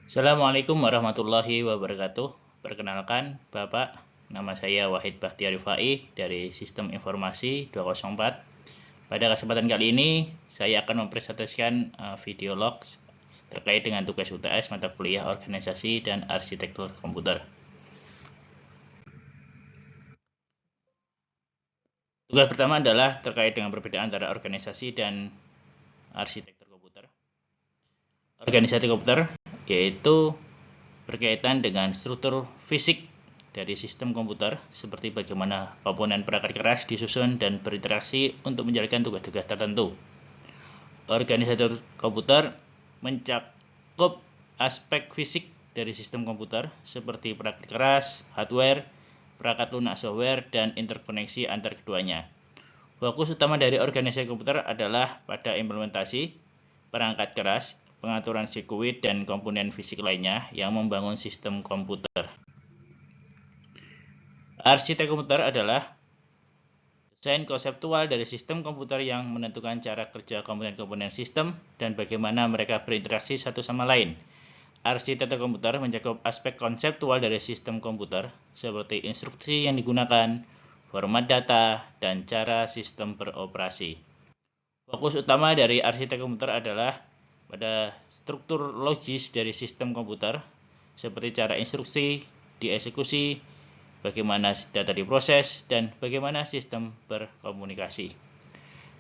Assalamualaikum warahmatullahi wabarakatuh. Perkenalkan, Bapak, nama saya Wahid Bahtiar Rifai dari Sistem Informasi 204. Pada kesempatan kali ini, saya akan mempresentasikan video log terkait dengan tugas UTS mata kuliah organisasi dan arsitektur komputer. Tugas pertama adalah terkait dengan perbedaan antara organisasi dan arsitektur komputer. Organisasi komputer yaitu berkaitan dengan struktur fisik dari sistem komputer, seperti bagaimana komponen perangkat keras disusun dan berinteraksi untuk menjalankan tugas-tugas tertentu. Organisator komputer mencakup aspek fisik dari sistem komputer, seperti perangkat keras, hardware, perangkat lunak software, dan interkoneksi antar keduanya. Fokus utama dari organisasi komputer adalah pada implementasi perangkat keras, pengaturan sirkuit, dan komponen fisik lainnya yang membangun sistem komputer. Arsitek komputer adalah desain konseptual dari sistem komputer yang menentukan cara kerja komponen-komponen sistem dan bagaimana mereka berinteraksi satu sama lain. Arsitektur komputer mencakup aspek konseptual dari sistem komputer, seperti instruksi yang digunakan, format data, dan cara sistem beroperasi. Fokus utama dari arsitek komputer adalah pada struktur logis dari sistem komputer, seperti cara instruksi dieksekusi, bagaimana data diproses, dan bagaimana sistem berkomunikasi.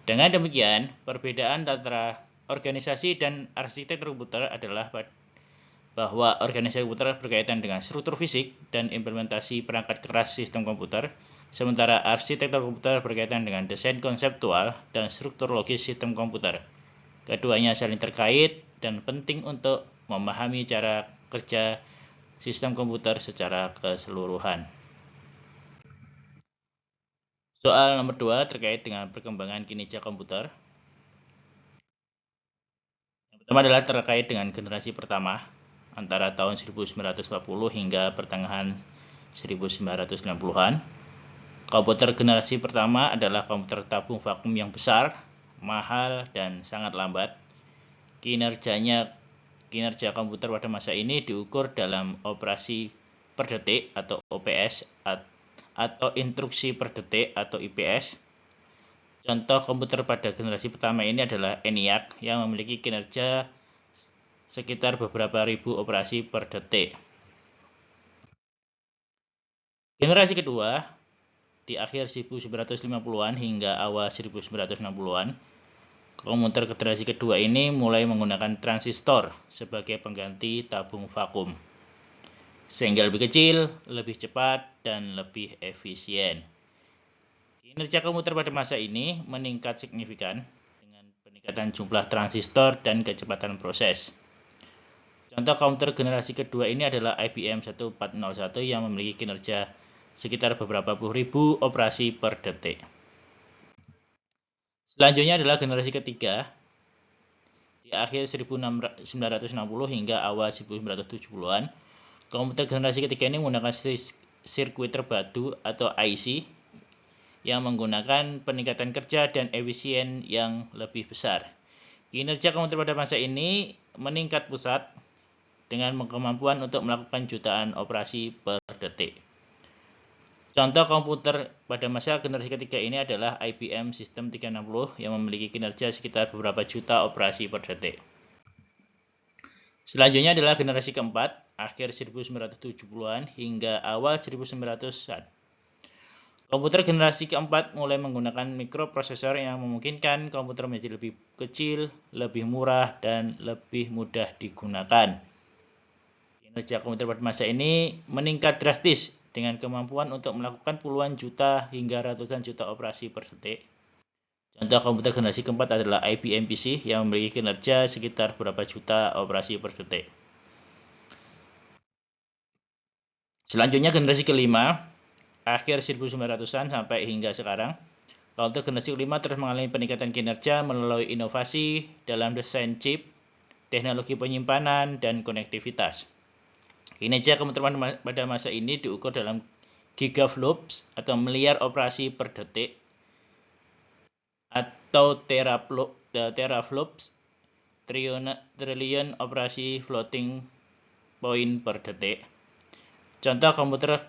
Dengan demikian, perbedaan antara organisasi dan arsitektur komputer adalah bahwa organisasi komputer berkaitan dengan struktur fisik dan implementasi perangkat keras sistem komputer, sementara arsitektur komputer berkaitan dengan desain konseptual dan struktur logis sistem komputer. Keduanya saling terkait dan penting untuk memahami cara kerja sistem komputer secara keseluruhan. Soal nomor 2 terkait dengan perkembangan kinerja komputer. Yang pertama adalah terkait dengan generasi pertama antara tahun 1940 hingga pertengahan 1990-an. Komputer generasi pertama adalah komputer tabung vakum yang besar, mahal, dan sangat lambat. Kinerja komputer pada masa ini diukur dalam operasi per detik atau OPS atau instruksi per detik atau IPS. Contoh komputer pada generasi pertama ini adalah ENIAC yang memiliki kinerja sekitar beberapa ribu operasi per detik. Generasi kedua di akhir 1950-an hingga awal 1960-an, komputer generasi kedua ini mulai menggunakan transistor sebagai pengganti tabung vakum, sehingga lebih kecil, lebih cepat, dan lebih efisien. Kinerja komputer pada masa ini meningkat signifikan dengan peningkatan jumlah transistor dan kecepatan proses. Contoh komputer generasi kedua ini adalah IBM 1401 yang memiliki kinerja sekitar beberapa puluh ribu operasi per detik. Selanjutnya adalah generasi ketiga di akhir 1960 hingga awal 1970-an. Komputer generasi ketiga ini menggunakan sirkuit terbatu atau IC yang menggunakan peningkatan kerja dan efisien yang lebih besar. Kinerja komputer pada masa ini meningkat pesat dengan kemampuan untuk melakukan jutaan operasi per detik. Contoh komputer pada masa generasi ketiga ini adalah IBM System 360 yang memiliki kinerja sekitar beberapa juta operasi per detik. Selanjutnya adalah generasi keempat, akhir 1970-an hingga awal 1900-an. Komputer generasi keempat mulai menggunakan mikroprosesor yang memungkinkan komputer menjadi lebih kecil, lebih murah, dan lebih mudah digunakan. Kinerja komputer pada masa ini meningkat drastis dengan kemampuan untuk melakukan puluhan juta hingga ratusan juta operasi per detik. Contoh komputer generasi keempat adalah IBM PC yang memiliki kinerja sekitar berapa juta operasi per detik. Selanjutnya generasi kelima, akhir 1900-an sampai hingga sekarang. Komputer generasi kelima terus mengalami peningkatan kinerja melalui inovasi dalam desain chip, teknologi penyimpanan, dan konektivitas. Kinerja komputer pada masa ini diukur dalam gigaflops atau miliar operasi per detik atau teraflops, triliun operasi floating poin per detik. Contoh komputer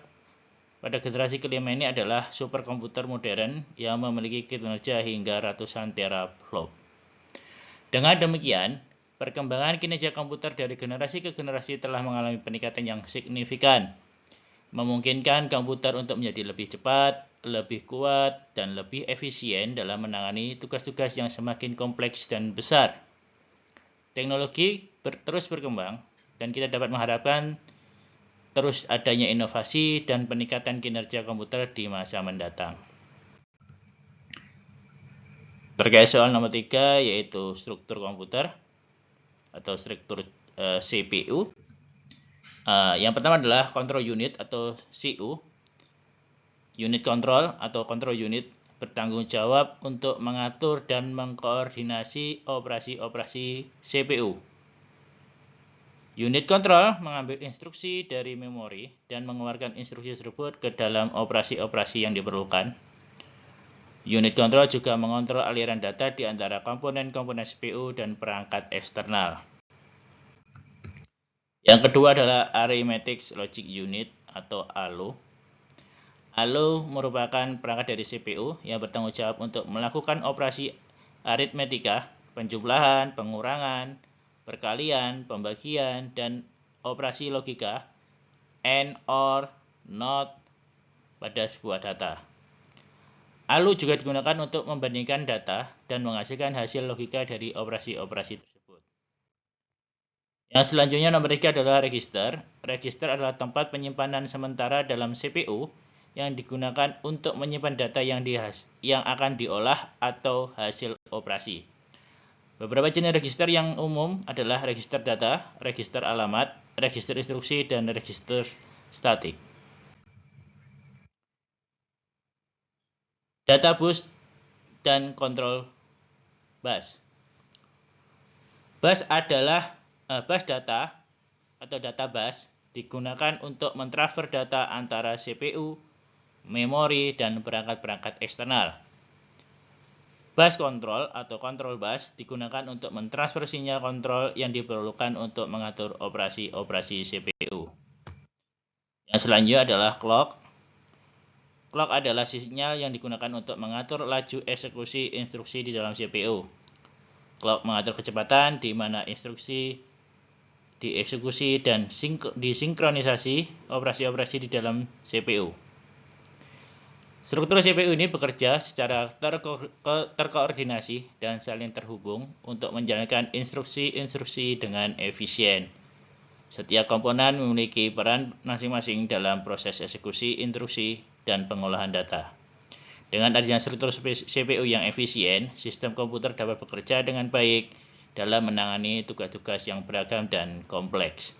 pada generasi kelima ini adalah superkomputer modern yang memiliki kinerja hingga ratusan teraflop. Dengan demikian, perkembangan kinerja komputer dari generasi ke generasi telah mengalami peningkatan yang signifikan, memungkinkan komputer untuk menjadi lebih cepat, lebih kuat, dan lebih efisien dalam menangani tugas-tugas yang semakin kompleks dan besar. Teknologi terus berkembang, dan kita dapat mengharapkan terus adanya inovasi dan peningkatan kinerja komputer di masa mendatang. Terkait soal nomor 3, yaitu struktur komputer atau struktur CPU. Yang pertama adalah control unit atau CU. Unit control atau control unit bertanggung jawab untuk mengatur dan mengkoordinasi operasi-operasi CPU. Unit control mengambil instruksi dari memori dan mengeluarkan instruksi tersebut ke dalam operasi-operasi yang diperlukan. Unit control juga mengontrol aliran data di antara komponen-komponen CPU dan perangkat eksternal. Yang kedua adalah Arithmetic Logic Unit atau ALU. ALU merupakan perangkat dari CPU yang bertanggung jawab untuk melakukan operasi aritmetika, penjumlahan, pengurangan, perkalian, pembagian, dan operasi logika AND, OR, NOT pada sebuah data. ALU juga digunakan untuk membandingkan data dan menghasilkan hasil logika dari operasi-operasi tersebut. Yang selanjutnya nomor 3 adalah register. Register adalah tempat penyimpanan sementara dalam CPU yang digunakan untuk menyimpan data yang akan diolah atau hasil operasi. Beberapa jenis register yang umum adalah register data, register alamat, register instruksi, dan register statik. Data bus dan kontrol bus. Bus adalah bus data atau data bus digunakan untuk mentransfer data antara CPU, memori, dan perangkat-perangkat eksternal. Bus control atau control bus digunakan untuk mentransfer sinyal kontrol yang diperlukan untuk mengatur operasi-operasi CPU. Yang selanjutnya adalah clock. Clock adalah sinyal yang digunakan untuk mengatur laju eksekusi instruksi di dalam CPU. Clock mengatur kecepatan di mana instruksi dieksekusi dan disinkronisasi operasi-operasi di dalam CPU. Struktur CPU ini bekerja secara terkoordinasi dan saling terhubung untuk menjalankan instruksi-instruksi dengan efisien. Setiap komponen memiliki peran masing-masing dalam proses eksekusi instruksi dan pengolahan data. Dengan adanya struktur CPU yang efisien, sistem komputer dapat bekerja dengan baik dalam menangani tugas-tugas yang beragam dan kompleks.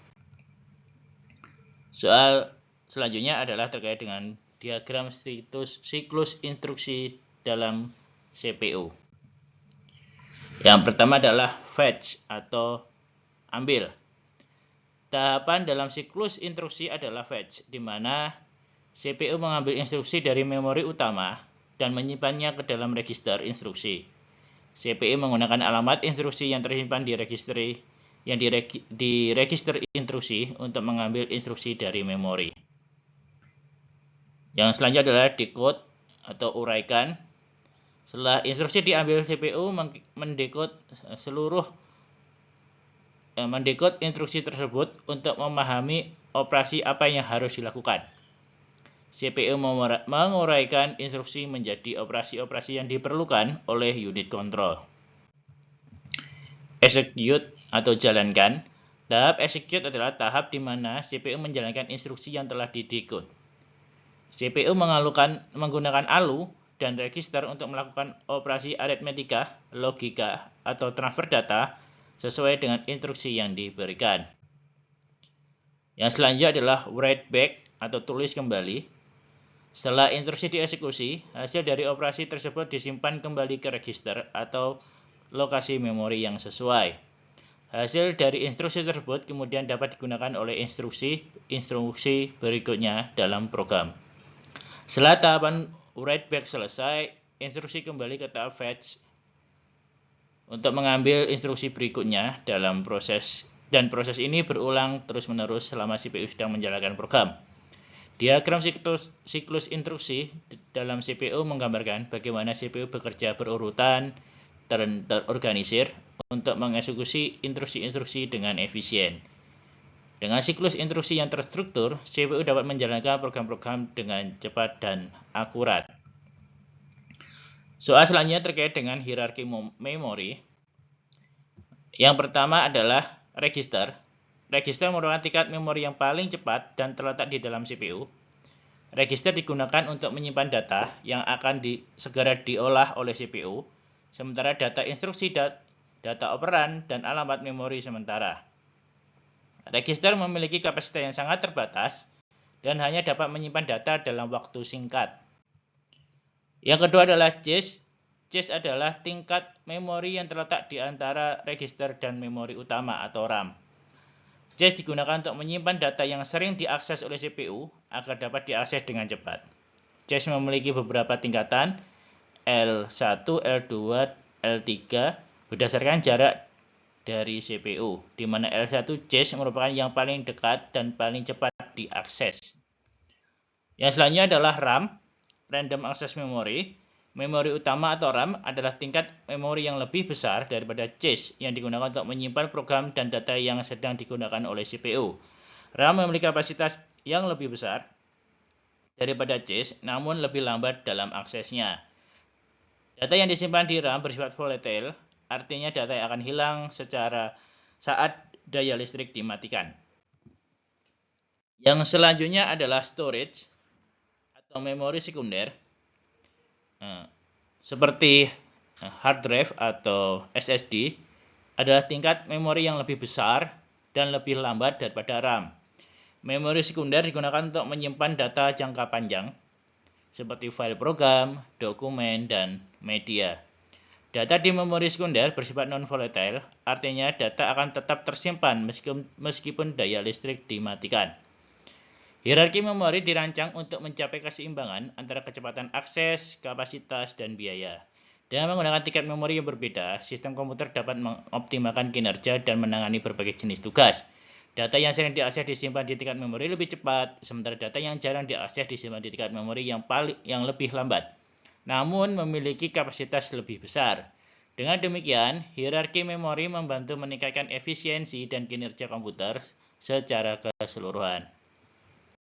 Soal selanjutnya adalah terkait dengan diagram siklus instruksi dalam CPU. Yang pertama adalah fetch atau ambil. Tahapan dalam siklus instruksi adalah fetch, di mana CPU mengambil instruksi dari memori utama dan menyimpannya ke dalam register instruksi. CPU menggunakan alamat instruksi yang tersimpan di register instruksi untuk mengambil instruksi dari memori. Yang selanjutnya adalah decode atau uraikan. Setelah instruksi diambil, CPU mendekode instruksi tersebut untuk memahami operasi apa yang harus dilakukan. CPU menguraikan instruksi menjadi operasi-operasi yang diperlukan oleh unit control. Execute atau jalankan. Tahap execute adalah tahap di mana CPU menjalankan instruksi yang telah didekode. CPU menggunakan ALU dan register untuk melakukan operasi aritmetika, logika, atau transfer data sesuai dengan instruksi yang diberikan. Yang selanjutnya adalah write back atau tulis kembali. Setelah instruksi dieksekusi, hasil dari operasi tersebut disimpan kembali ke register atau lokasi memori yang sesuai. Hasil dari instruksi tersebut kemudian dapat digunakan oleh instruksi berikutnya dalam program. Setelah tahapan write back selesai, instruksi kembali ke tahap fetch untuk mengambil instruksi berikutnya dalam proses dan proses ini berulang terus-menerus selama CPU sedang menjalankan program. Diagram siklus instruksi dalam CPU menggambarkan bagaimana CPU bekerja berurutan dan terorganisir untuk mengeksekusi instruksi-instruksi dengan efisien. Dengan siklus instruksi yang terstruktur, CPU dapat menjalankan program-program dengan cepat dan akurat. Soal selanjutnya terkait dengan hierarki memori. Yang pertama adalah register. Register merupakan tingkat memori yang paling cepat dan terletak di dalam CPU. Register digunakan untuk menyimpan data yang akan segera diolah oleh CPU, sementara data instruksi, data operan, dan alamat memori sementara. Register memiliki kapasitas yang sangat terbatas dan hanya dapat menyimpan data dalam waktu singkat. Yang kedua adalah cache. Cache adalah tingkat memori yang terletak di antara register dan memori utama atau RAM. Cache digunakan untuk menyimpan data yang sering diakses oleh CPU agar dapat diakses dengan cepat. Cache memiliki beberapa tingkatan, L1, L2, L3, berdasarkan jarak dari CPU, di mana L1 cache merupakan yang paling dekat dan paling cepat diakses. Yang selanjutnya adalah RAM, Random Access Memory. Memori utama atau RAM adalah tingkat memori yang lebih besar daripada cache yang digunakan untuk menyimpan program dan data yang sedang digunakan oleh CPU. RAM memiliki kapasitas yang lebih besar daripada cache, namun lebih lambat dalam aksesnya. Data yang disimpan di RAM bersifat volatile, artinya data yang akan hilang saat daya listrik dimatikan. Yang selanjutnya adalah storage atau memori sekunder, seperti hard drive atau SSD, adalah tingkat memori yang lebih besar dan lebih lambat daripada RAM. Memori sekunder digunakan untuk menyimpan data jangka panjang, seperti file program, dokumen, dan media. Data di memori sekunder bersifat non-volatile, artinya data akan tetap tersimpan meskipun daya listrik dimatikan. Hierarki memori dirancang untuk mencapai keseimbangan antara kecepatan akses, kapasitas, dan biaya. Dengan menggunakan tingkat memori yang berbeda, sistem komputer dapat mengoptimalkan kinerja dan menangani berbagai jenis tugas. Data yang sering diakses disimpan di tingkat memori lebih cepat, sementara data yang jarang diakses disimpan di tingkat memori yang lebih lambat, namun memiliki kapasitas lebih besar. Dengan demikian, hierarki memori membantu meningkatkan efisiensi dan kinerja komputer secara keseluruhan.